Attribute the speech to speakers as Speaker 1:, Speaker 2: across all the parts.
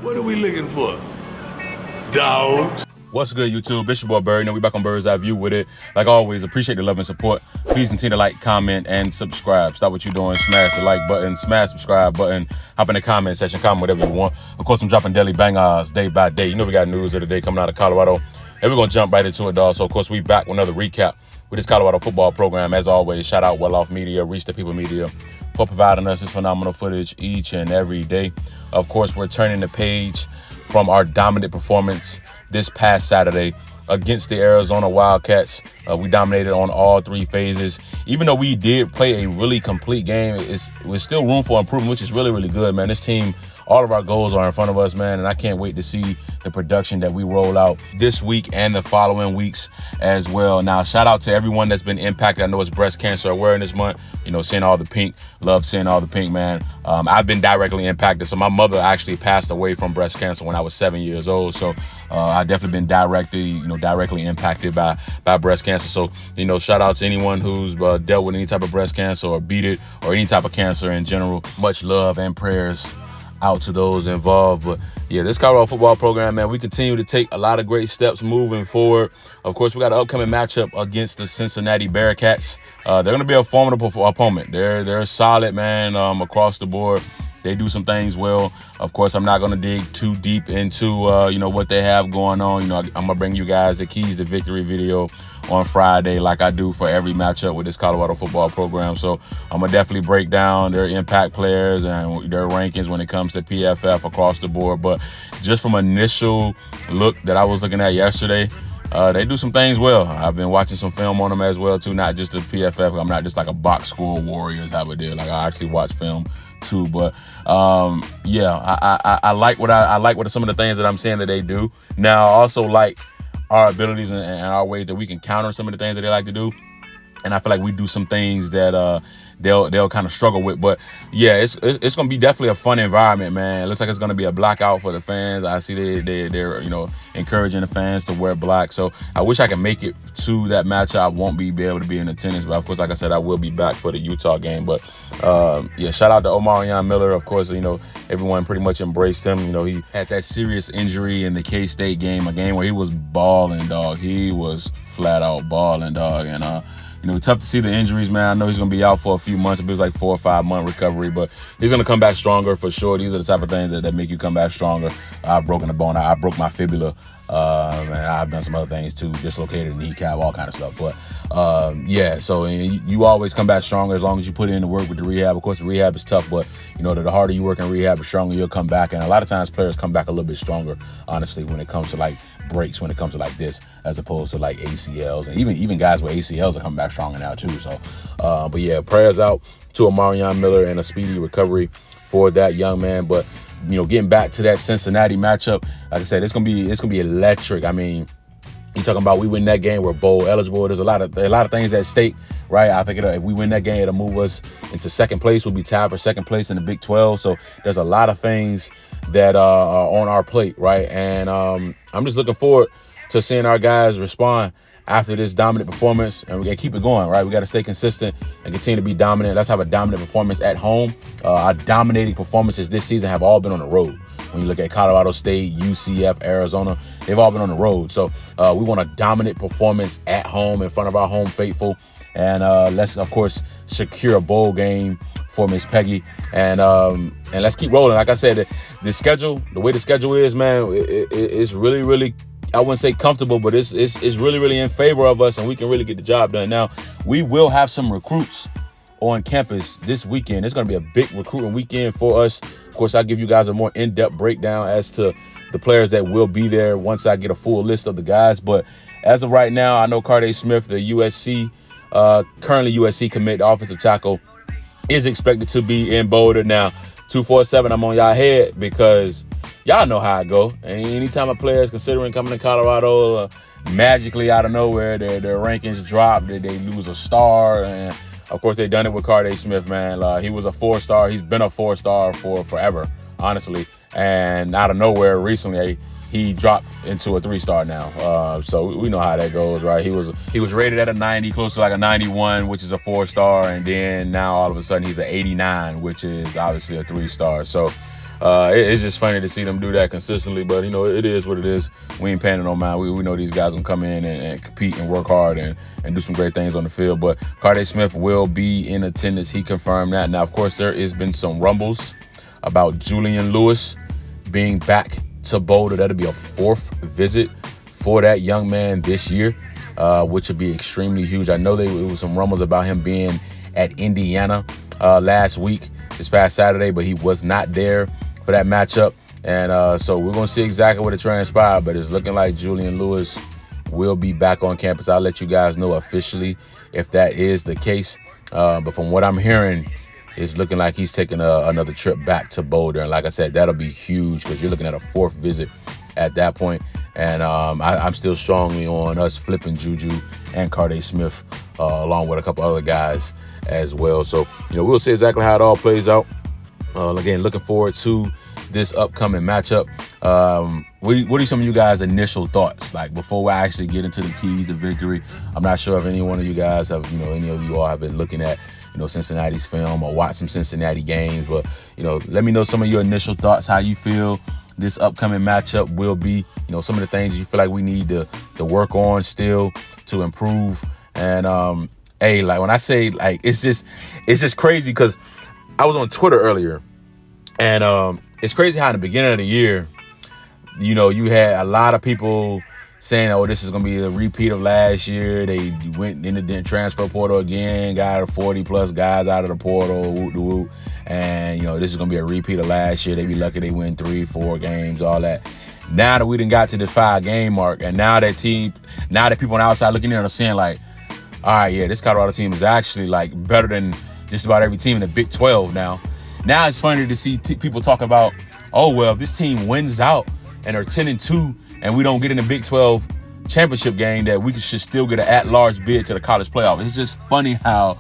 Speaker 1: What are we looking for? Dogs.
Speaker 2: What's good, YouTube? It's your boy Bird. We back on Bird's Eye View with it. Like always, appreciate the love and support. Please continue to like, comment, and subscribe. Stop what you're doing. Smash the like button, smash subscribe button. Hop in the comment section, comment whatever you want. Of course, I'm dropping daily bangers day by day. You know we got news of the day coming out of Colorado. And we're going to jump right into it, dog. So, of course, we back with another recap with this Colorado football program. As always, shout out Well Off Media, Reach the People Media for providing us this phenomenal footage each and every day. Of course, we're turning the page from our dominant performance this past Saturday against the Arizona Wildcats. We dominated on all three phases. Even though we did play a really complete game, there's still room for improvement, which is really, really good, man. This team, all of our goals are in front of us, man, and I can't wait to see the production that we roll out this week and the following weeks as well. Now, shout out to everyone that's been impacted. I know it's Breast Cancer Awareness Month. You know, seeing all the pink. Love seeing all the pink, man. I've been directly impacted. So my mother actually passed away from breast cancer when I was 7 years old. So I've definitely been directly impacted by breast cancer. So, you know, shout out to anyone who's dealt with any type of breast cancer or beat it or any type of cancer in general. Much love and prayers out to those involved. But yeah, this Colorado football program, man, we continue to take a lot of great steps moving forward. Of course, we got an upcoming matchup against the Cincinnati Bearcats. They're going to be a formidable opponent. They're solid, man, across the board. They do some things well. Of course, I'm not going to dig too deep into, what they have going on. You know, I'm going to bring you guys the Keys to Victory video on Friday like I do for every matchup with this Colorado football program. So I'm going to definitely break down their impact players and their rankings when it comes to PFF across the board. But just from initial look that I was looking at yesterday, they do some things well. I've been watching some film on them as well, too, not just the PFF. I'm not just like a box score Warriors type of deal. Like, I actually watch film too. But I like what some of the things that I'm saying that they do. Now, I also like our abilities and our ways that we can counter some of the things that they like to do. And I feel like we do some things that they'll kind of struggle with. But yeah, it's gonna be definitely a fun environment, man. It looks like it's gonna be a blackout for the fans. I see they're encouraging the fans to wear black. So I wish I could make it to that matchup. I won't be able to be in attendance, but of course, like I said, I will be back for the Utah game. But shout out to Omarion Miller. Of course, everyone pretty much embraced him. He had that serious injury in the K-State game, a game where he was balling, dog. He was flat out balling, dog, and tough to see the injuries, man. I know he's going to be out for a few months. It was like 4 or 5 month recovery, but he's going to come back stronger for sure. These are the type of things that make you come back stronger. I've broken a bone. I broke my fibula. And I've done some other things too, dislocated a kneecap, all kind of stuff. But so you always come back stronger as long as you put in the work with the rehab. Of course, the rehab is tough, but the harder you work in rehab, the stronger you'll come back. And a lot of times players come back a little bit stronger, honestly, when it comes to like breaks, when it comes to like this, as opposed to like ACLs. And even guys with ACLs are coming back stronger now too. So, prayers out to Omarion Miller and a speedy recovery for that young man. But getting back to that Cincinnati matchup, like I said, it's gonna be electric. I mean, you talking about we win that game, we're bowl eligible. There's a lot of things at stake, right? I think if we win that game, it'll move us into second place. We'll be tied for second place in the Big 12. So there's a lot of things that are on our plate, right? And I'm just looking forward to seeing our guys respond after this dominant performance, and we got to keep it going, right? We got to stay consistent and continue to be dominant. Let's have a dominant performance at home. Our dominating performances this season have all been on the road. When you look at Colorado State, UCF, Arizona, they've all been on the road. So we want a dominant performance at home in front of our home faithful. And let's, of course, secure a bowl game for Miss Peggy. And let's keep rolling. Like I said, the way the schedule is, man, it's really, really, I wouldn't say comfortable, but it's really, really in favor of us, and we can really get the job done. Now, we will have some recruits on campus this weekend. It's going to be a big recruiting weekend for us. Of course, I'll give you guys a more in-depth breakdown as to the players that will be there once I get a full list of the guys. But as of right now, I know Carday Smith, the currently USC commit, the offensive tackle, is expected to be in Boulder. Now, 247, I'm on y'all head because y'all know how it go. And anytime a player is considering coming to Colorado, magically out of nowhere, their rankings drop, they lose a star. And of course, they done it with Carday Smith, man. He was a 4-star. He's been a 4-star for forever, honestly. And out of nowhere, recently, he dropped into a 3-star now. So we know how that goes, right? He was rated at a 90, close to like a 91, which is a 4-star. And then now all of a sudden he's an 89, which is obviously a 3-star. So It's just funny to see them do that consistently. But it is what it is. We ain't paying no mind. We know these guys gonna come in and compete and work hard and do some great things on the field. But Carday Smith will be in attendance. He confirmed that. Now, of course, there has been some rumbles about Julian Lewis being back to Boulder. That'll be a 4th visit for that young man this year, which would be extremely huge. I know there was some rumbles about him being at Indiana last week, this past Saturday, but he was not there for that matchup. And so we're going to see exactly what it transpired, but it's looking like Julian Lewis will be back on campus. I'll let you guys know officially if that is the case. But from what I'm hearing, it's looking like he's taking another trip back to Boulder. And like I said, that'll be huge because you're looking at a 4th visit at that point. And I'm still strongly on us flipping Juju and Carday Smith along with a couple other guys as well. So, we'll see exactly how it all plays out. Again, looking forward to this upcoming matchup. What are some of you guys' initial thoughts? Like before we actually get into the keys to victory, I'm not sure if any one of you guys have, any of you all have been looking at, Cincinnati's film or watch some Cincinnati games. But, let me know some of your initial thoughts, how you feel this upcoming matchup will be, some of the things you feel like we need to work on still to improve. And, hey, like when I say like, it's just crazy because I was on Twitter earlier and, it's crazy how in the beginning of the year, you had a lot of people saying, oh, this is going to be a repeat of last year. They went in the transfer portal again, got 40-plus guys out of the portal, whoop-de-whoop. And, this is going to be a repeat of last year. They be lucky they win 3-4 games, all that. Now that we done got to this 5-game mark, and now that people on the outside looking in are saying, like, all right, yeah, this Colorado team is actually, like, better than just about every team in the Big 12 now. Now it's funny to see people talking about, oh, well, if this team wins out and are 10-2 and we don't get in the Big 12 championship game, that we should still get an at-large bid to the college playoff. It's just funny how,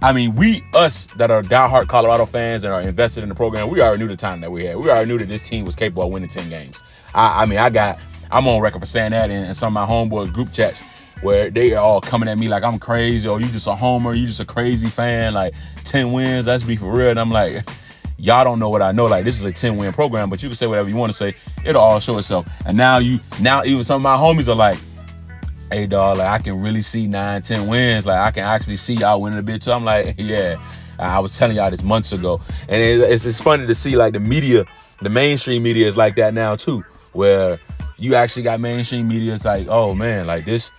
Speaker 2: us that are diehard Colorado fans and are invested in the program, we already knew the time that we had. We already knew that this team was capable of winning 10 games. I'm on record for saying that in some of my homeboys group chats where they are all coming at me like I'm crazy, or you just a homer, you just a crazy fan, like 10 wins, let's be for real. And I'm like, y'all don't know what I know. Like, this is a 10-win program, but you can say whatever you want to say. It'll all show itself. And now even some of my homies are like, hey, dog, like I can really see 9-10 wins. Like I can actually see y'all winning a bit too. I'm like, yeah, I was telling y'all this months ago. And it's funny to see like the media, the mainstream media is like that now too, where you actually got mainstream media. It's like, oh man, like this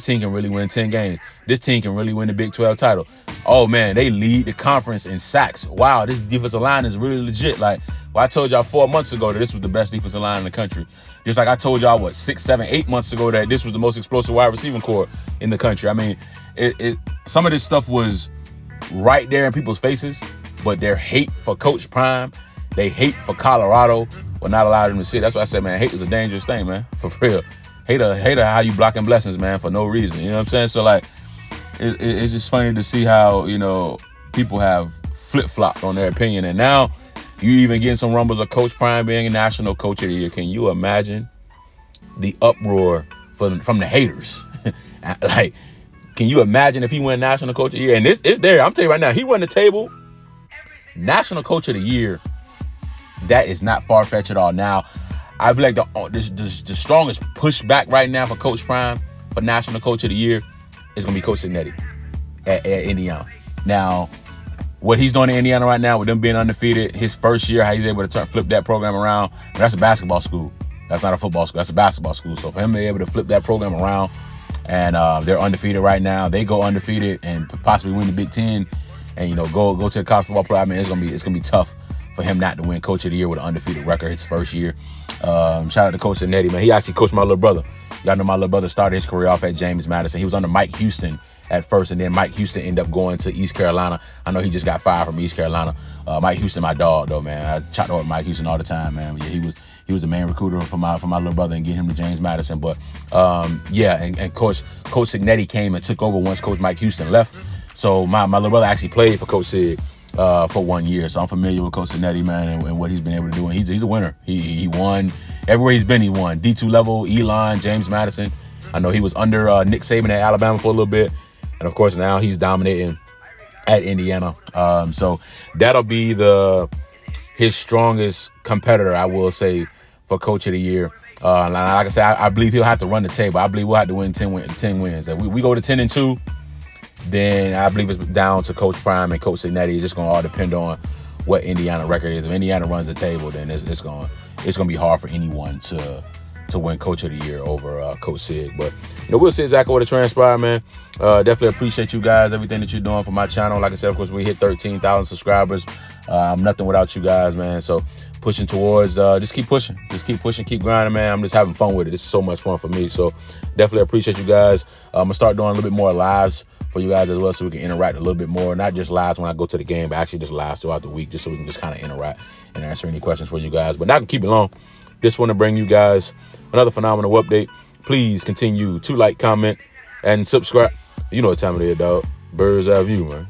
Speaker 2: team can really win 10 games. This team can really win the Big 12 title. Oh, man, they lead the conference in sacks. Wow, this defensive line is really legit. Like, well, I told y'all 4 months ago that this was the best defensive line in the country. Just like I told y'all, 6, 7, 8 months ago that this was the most explosive wide receiving core in the country. I mean, some of this stuff was right there in people's faces, but their hate for Coach Prime, they hate for Colorado will not allow them to see it. That's why I said, man, hate is a dangerous thing, man, for real. Hater how you blocking blessings, man, for no reason. You know what I'm saying? So, like, it's just funny to see how, people have flip-flopped on their opinion. And now you even getting some rumbles of Coach Prime being a national coach of the year. Can you imagine the uproar from the haters? Like, can you imagine if he went national coach of the year? And it's there. I'm telling you right now, he run the table. National coach of the year, that is not far-fetched at all. Now, I feel like the strongest pushback right now for Coach Prime for National Coach of the Year is going to be Coach Cincinnati at Indiana. Now, what he's doing in Indiana right now with them being undefeated, his first year, how he's able to flip that program around, that's a basketball school. That's not a football school. That's a basketball school. So for him to be able to flip that program around, and they're undefeated right now, they go undefeated and possibly win the Big Ten, and go to the college football playoff. I mean, it's gonna be tough for him not to win Coach of the Year with an undefeated record his first year. Shout out to Coach Cincinnati, man. He actually coached my little brother. Y'all know my little brother started his career off at James Madison. He was under Mike Houston at first, and then Mike Houston ended up going to East Carolina. I know he just got fired from East Carolina. Mike Houston, my dog, though, man. I chopped up with Mike Houston all the time, man. Yeah, he was the main recruiter for my little brother and get him to James Madison. But and Coach Cincinnati came and took over once Coach Mike Houston left. So my little brother actually played for Coach Sig for 1 year. So I'm familiar with Coach Cincinnati, man, and what he's been able to do. And he's a winner. He won everywhere he's been. He won D2 level, Elon, James Madison. I know he was under Nick Saban at Alabama for a little bit. And of course now he's dominating at Indiana. So that'll be the his strongest competitor, I will say, for Coach of the Year. Like I said, I believe he'll have to run the table. I believe we'll have to win 10 wins. If we go to 10-2, then I believe it's down to Coach Prime and Coach Cincinnati. It's just going to all depend on what Indiana record is. If Indiana runs the table, then it's going to be hard for anyone to win Coach of the Year over Coach Sig. But we'll see exactly what it transpired, man. Definitely appreciate you guys, everything that you're doing for my channel. Like I said, of course, we hit 13,000 subscribers. I'm nothing without you guys, man. So pushing towards, just keep pushing, keep grinding, man. I'm just having fun with it. This is so much fun for me. So definitely appreciate you guys. I'm gonna start doing a little bit more lives for you guys as well, so we can interact a little bit more. Not just lives when I go to the game, but actually just lives throughout the week, just so we can just kind of interact and answer any questions for you guys. But not to keep it long, just want to bring you guys another phenomenal update. Please continue to like, comment, and subscribe. You know what time it is, dog. Bird's eye view, man.